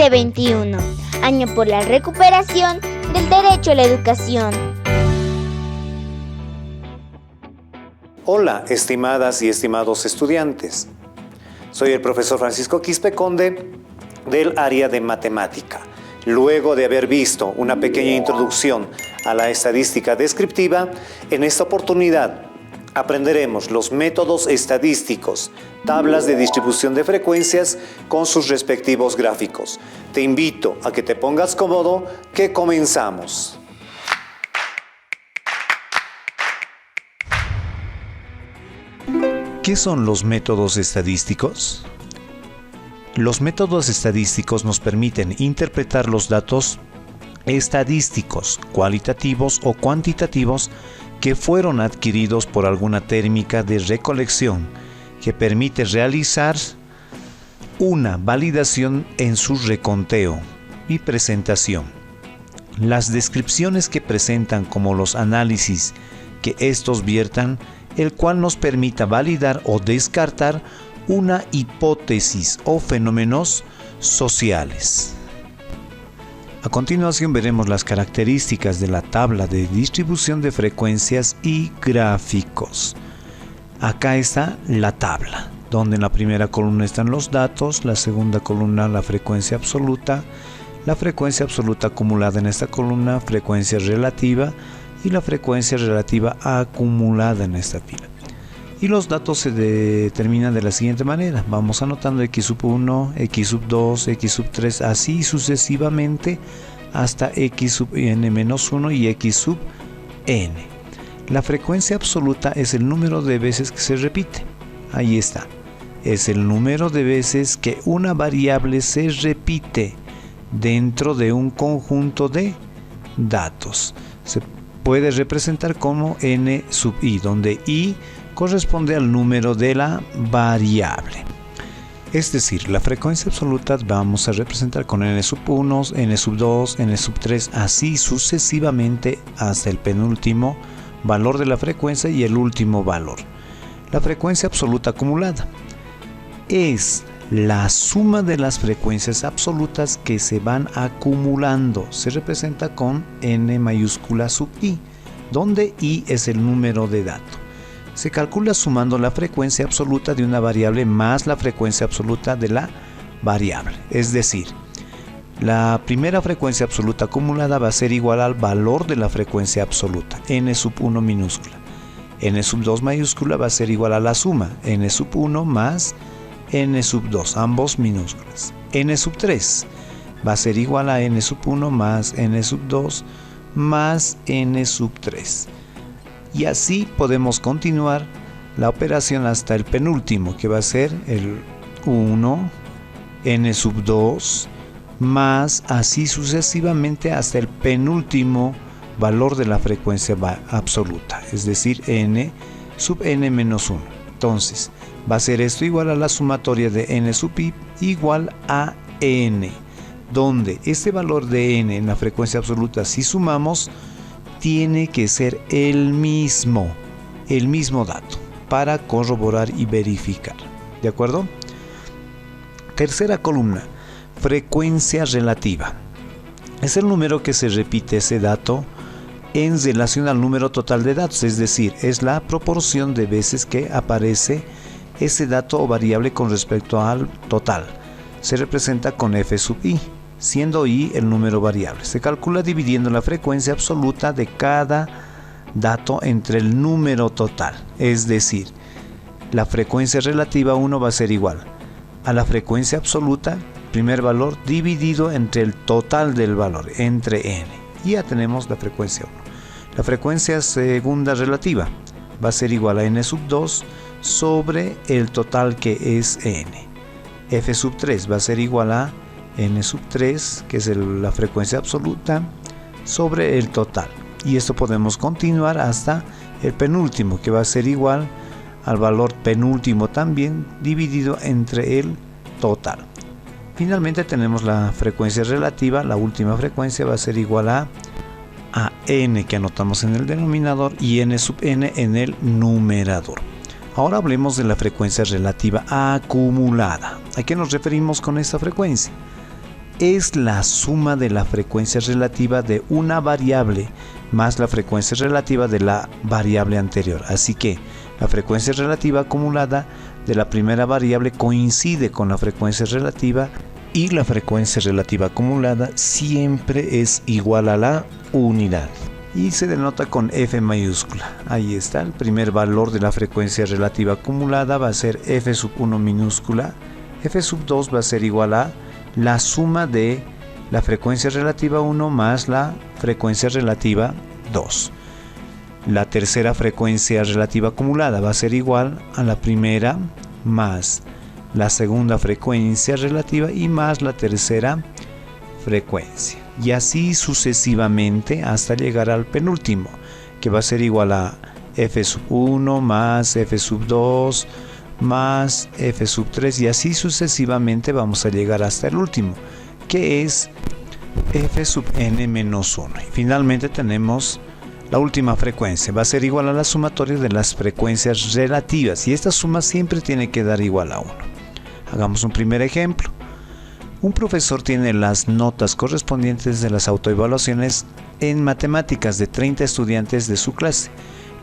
2021, año por la recuperación del derecho a la educación. Hola, estimadas y estimados estudiantes. Soy el profesor Francisco Quispe Conde del área de matemática. Luego de haber visto una pequeña introducción a la estadística descriptiva, en esta oportunidad aprenderemos los métodos estadísticos, tablas de distribución de frecuencias con sus respectivos gráficos. Te invito a que te pongas cómodo, que comenzamos. ¿Qué son los métodos estadísticos? Los métodos estadísticos nos permiten interpretar los datos estadísticos, cualitativos o cuantitativos que fueron adquiridos por alguna técnica de recolección que permite realizar una validación en su reconteo y presentación. Las descripciones que presentan como los análisis que estos viertan, el cual nos permita validar o descartar una hipótesis o fenómenos sociales. A continuación veremos las características de la tabla de distribución de frecuencias y gráficos. Acá está la tabla, donde en la primera columna están los datos, la segunda columna la frecuencia absoluta acumulada en esta columna, frecuencia relativa y la frecuencia relativa acumulada en esta fila. Y los datos se determinan de la siguiente manera. Vamos anotando x1, x2, x3, así sucesivamente hasta x(n-1) y x(n). La frecuencia absoluta es el número de veces que se repite. Ahí está. Es el número de veces que una variable se repite dentro de un conjunto de datos. Se puede representar como n(i), donde i corresponde al número de la variable. Es decir, la frecuencia absoluta vamos a representar con n(1), n(2), n(3), así sucesivamente hasta el penúltimo valor de la frecuencia y el último valor. La frecuencia absoluta acumulada es la suma de las frecuencias absolutas que se van acumulando. Se representa con n mayúscula sub i, donde i es el número de dato. Se calcula sumando la frecuencia absoluta de una variable más la frecuencia absoluta de la variable. Es decir, la primera frecuencia absoluta acumulada va a ser igual al valor de la frecuencia absoluta, n(1) minúscula. n(2) mayúscula va a ser igual a la suma, n(1) más n(2), ambos minúsculas. n(3) va a ser igual a n(1) más n(2) más n(3). Y así podemos continuar la operación hasta el penúltimo, que va a ser el 1, n(2), más así sucesivamente hasta el penúltimo valor de la frecuencia absoluta, es decir, n(n-1). Entonces, va a ser esto igual a la sumatoria de n(i) igual a n, donde este valor de n en la frecuencia absoluta, si sumamos, tiene que ser el mismo dato para corroborar y verificar. ¿De acuerdo? Tercera columna, frecuencia relativa. Es el número que se repite ese dato en relación al número total de datos, es decir, es la proporción de veces que aparece ese dato o variable con respecto al total. Se representa con f(i), siendo i el número variable. Se calcula dividiendo la frecuencia absoluta de cada dato entre el número total. Es decir, la frecuencia relativa 1 va a ser igual a la frecuencia absoluta, primer valor, dividido entre el total del valor, entre n. Y ya tenemos la frecuencia 1. La frecuencia segunda relativa va a ser igual a n(2) sobre el total que es n. f(3) va a ser igual a n(3), que es la frecuencia absoluta, sobre el total. Y esto podemos continuar hasta el penúltimo, que va a ser igual al valor penúltimo también, dividido entre el total. Finalmente tenemos la frecuencia relativa, la última frecuencia va a ser igual a n, que anotamos en el denominador, y n(n) en el numerador. Ahora hablemos de la frecuencia relativa acumulada. ¿A qué nos referimos con esta frecuencia? es la suma de la frecuencia relativa de una variable más la frecuencia relativa de la variable anterior. Así que la frecuencia relativa acumulada de la primera variable coincide con la frecuencia relativa y la frecuencia relativa acumulada siempre es igual a la unidad. Y se denota con F mayúscula. Ahí está, el primer valor de la frecuencia relativa acumulada va a ser F sub 1 minúscula. F sub 2 va a ser igual a la suma de la frecuencia relativa 1 más la frecuencia relativa 2. La tercera frecuencia relativa acumulada va a ser igual a la primera más la segunda frecuencia relativa y más la tercera frecuencia. Y así sucesivamente hasta llegar al penúltimo, que va a ser igual a F sub 1 más F sub 2 más F sub 3 y así sucesivamente vamos a llegar hasta el último, que es F sub n menos 1. Y finalmente tenemos la última frecuencia, va a ser igual a la sumatoria de las frecuencias relativas y esta suma siempre tiene que dar igual a 1. Hagamos un primer ejemplo. Un profesor tiene las notas correspondientes de las autoevaluaciones en matemáticas de 30 estudiantes de su clase.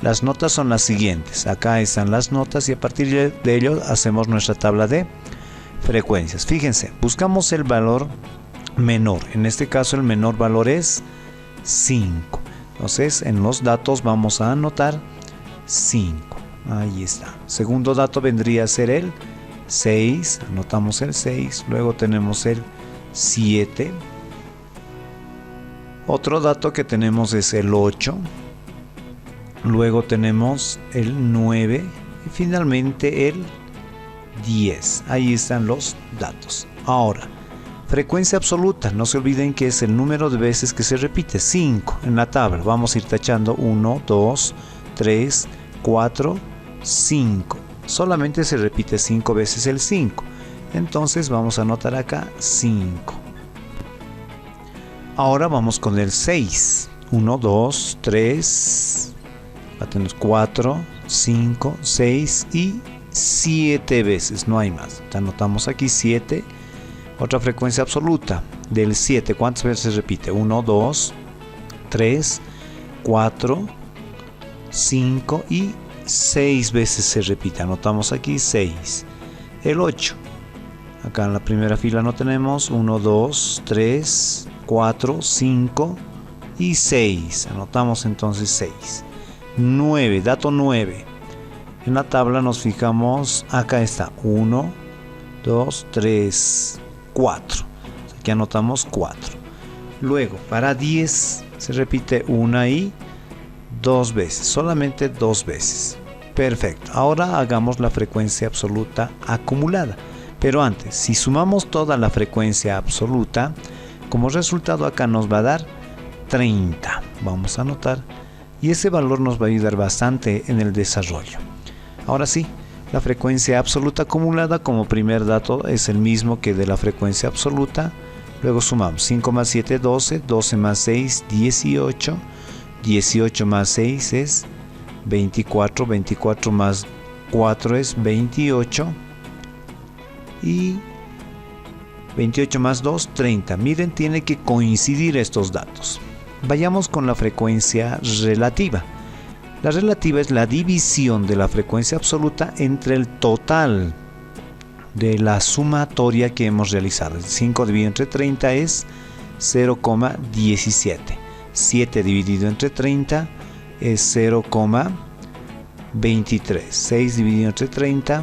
Las notas son las siguientes. Acá están las notas y a partir de ello hacemos nuestra tabla de frecuencias. Fíjense, buscamos el valor menor. En este caso el menor valor es 5. Entonces en los datos vamos a anotar 5. Ahí está. Segundo dato vendría a ser el 6, anotamos el 6, luego tenemos el 7, otro dato que tenemos es el 8, luego tenemos el 9 y finalmente el 10. Ahí están los datos. Ahora, frecuencia absoluta, no se olviden que es el número de veces que se repite, 5 en la tabla. Vamos a ir tachando 1, 2, 3, 4, 5. Solamente se repite 5 veces el 5. Entonces vamos a anotar acá 5. Ahora vamos con el 6. 1, 2, 3, 4, 5, 6 y 7 veces. No hay más. Anotamos aquí 7. Otra frecuencia absoluta del 7. ¿Cuántas veces se repite? 1, 2, 3, 4, 5 y 6 veces se repite. Anotamos aquí 6. El 8. Acá en la primera fila no tenemos 1, 2, 3, 4, 5 y 6. Anotamos entonces 6. 9, dato 9. En la tabla nos fijamos, acá está 1, 2, 3, 4. Aquí anotamos 4. Luego para 10 se repite 1 y 2 veces, solamente 2 veces. Perfecto. Ahora hagamos la frecuencia absoluta acumulada. Pero antes, si sumamos toda la frecuencia absoluta, como resultado acá nos va a dar 30. Vamos a anotar. Y ese valor nos va a ayudar bastante en el desarrollo. Ahora sí, la frecuencia absoluta acumulada como primer dato es el mismo que de la frecuencia absoluta. Luego sumamos 5 más 7, 12, 12 más 6, 18. 18 más 6 es 24, 24 más 4 es 28 y 28 más 2, 30. Miren, tiene que coincidir estos datos. Vayamos con la frecuencia relativa. La relativa es la división de la frecuencia absoluta entre el total de la sumatoria que hemos realizado. 5 dividido entre 30 es 0,17. 7 dividido entre 30 es 0,23. 6 dividido entre 30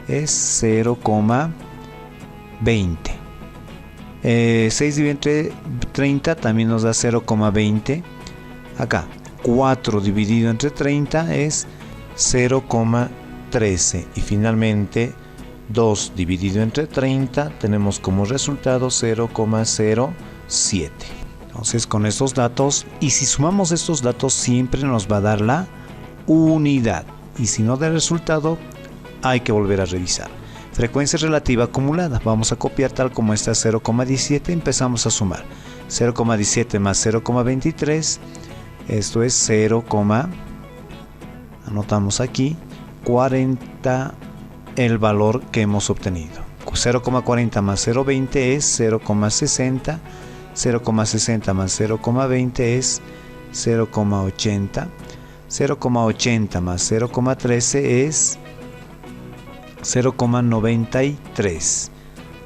es 0,20. 6 dividido entre 30 también nos da 0,20. Acá 4 dividido entre 30 es 0,13. Y finalmente 2 dividido entre 30 tenemos como resultado 0,07. Entonces con estos datos, y si sumamos estos datos siempre nos va a dar la unidad, y si no da resultado hay que volver a revisar. Frecuencia relativa acumulada, vamos a copiar tal como está 0,17, empezamos a sumar 0,17 más 0,23, esto es 0, anotamos aquí 40 el valor que hemos obtenido. 0,40 más 0,20 es 0,60. 0,60 más 0,20 es 0,80. 0,80 más 0,13 es 0,93.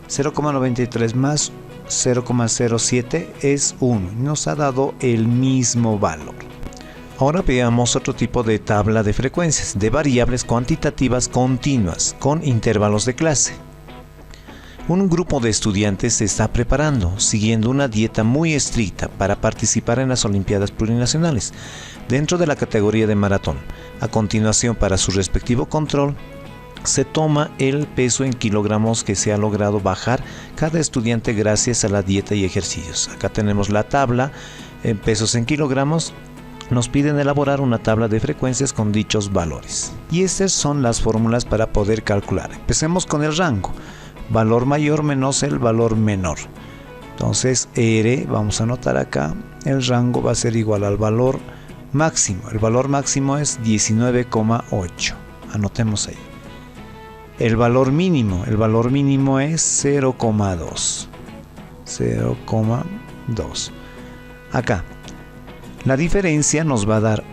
0,93 más 0,07 es 1. Nos ha dado el mismo valor. Ahora veamos otro tipo de tabla de frecuencias de variables cuantitativas continuas con intervalos de clase. Un grupo de estudiantes se está preparando, siguiendo una dieta muy estricta para participar en las Olimpiadas Plurinacionales, dentro de la categoría de maratón. A continuación, para su respectivo control, se toma el peso en kilogramos que se ha logrado bajar cada estudiante gracias a la dieta y ejercicios. Acá tenemos la tabla en pesos en kilogramos. Nos piden elaborar una tabla de frecuencias con dichos valores. Y estas son las fórmulas para poder calcular. Empecemos con el rango. Valor mayor menos el valor menor. Entonces R, vamos a anotar acá, el rango va a ser igual al valor máximo. El valor máximo es 19,8. Anotemos ahí. El valor mínimo es 0,2. 0,2. Acá. La diferencia nos va a dar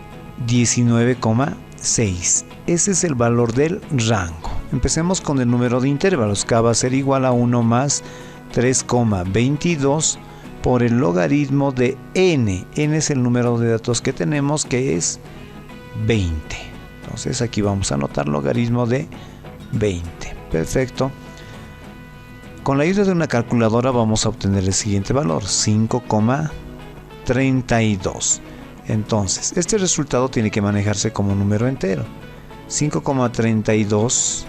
19,6. Ese es el valor del rango. Empecemos con el número de intervalos. K va a ser igual a 1 más 3,22 por el logaritmo de n. N es el número de datos que tenemos, que es 20. Entonces aquí vamos a anotar logaritmo de 20. Perfecto. Con la ayuda de una calculadora vamos a obtener el siguiente valor, 5,32. Entonces, este resultado tiene que manejarse como número entero. 5,32,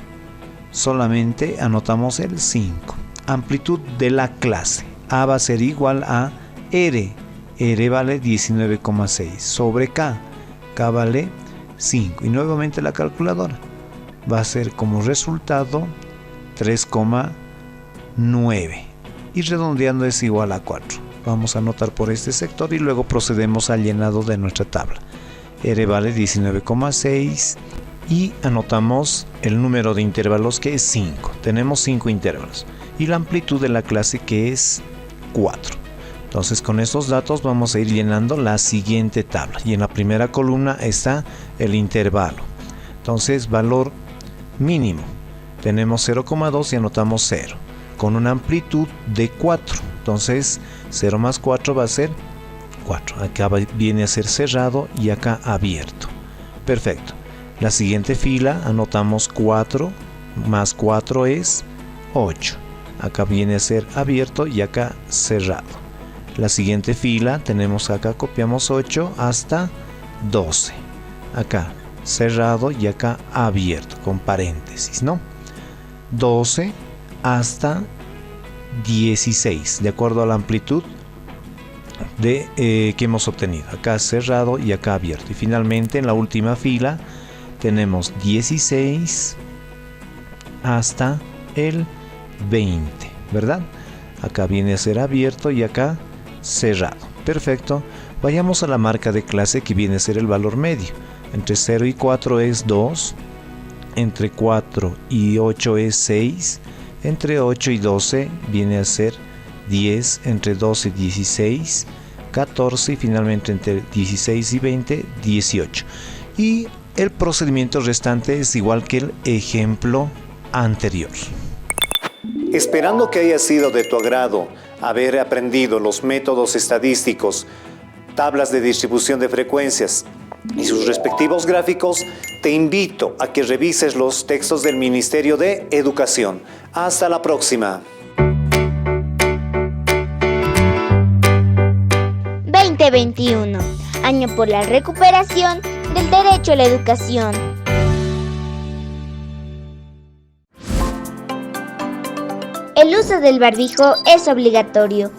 solamente anotamos el 5. Amplitud de la clase. A va a ser igual a R. R vale 19,6 sobre K. K vale 5. Y nuevamente la calculadora. Va a ser como resultado 3,9. Y redondeando es igual a 4. Vamos a anotar por este sector y luego procedemos al llenado de nuestra tabla. R vale 19,6 y anotamos el número de intervalos, que es 5. Tenemos 5 intervalos y la amplitud de la clase, que es 4. Entonces con estos datos vamos a ir llenando la siguiente tabla y en la primera columna está el intervalo. Entonces valor mínimo, tenemos 0,2 y anotamos 0 con una amplitud de 4. Entonces 0 más 4 va a ser 4. Acá viene a ser cerrado y acá abierto. Perfecto. La siguiente fila anotamos 4 más 4 es 8. Acá viene a ser abierto y acá cerrado. La siguiente fila tenemos acá, copiamos 8 hasta 12. Acá cerrado y acá abierto con paréntesis, ¿no? 12 hasta 16, de acuerdo a la amplitud que hemos obtenido. Acá cerrado y acá abierto. Y finalmente en la última fila tenemos 16 hasta el 20, ¿verdad? Acá viene a ser abierto y acá cerrado. Perfecto. Vayamos a la marca de clase, que viene a ser el valor medio. Entre 0 y 4 es 2. Entre 4 y 8 es 6. Entre 8 y 12 viene a ser 10. Entre 12 y 16, 14. Y finalmente entre 16 y 20, 18. Y el procedimiento restante es igual que el ejemplo anterior. Esperando que haya sido de tu agrado haber aprendido los métodos estadísticos, tablas de distribución de frecuencias y sus respectivos gráficos, te invito a que revises los textos del Ministerio de Educación. Hasta la próxima. 2021, año por la recuperación del derecho a la educación. El uso del barbijo es obligatorio.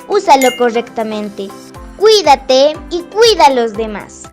Úsalo correctamente. Cuídate y cuida a los demás.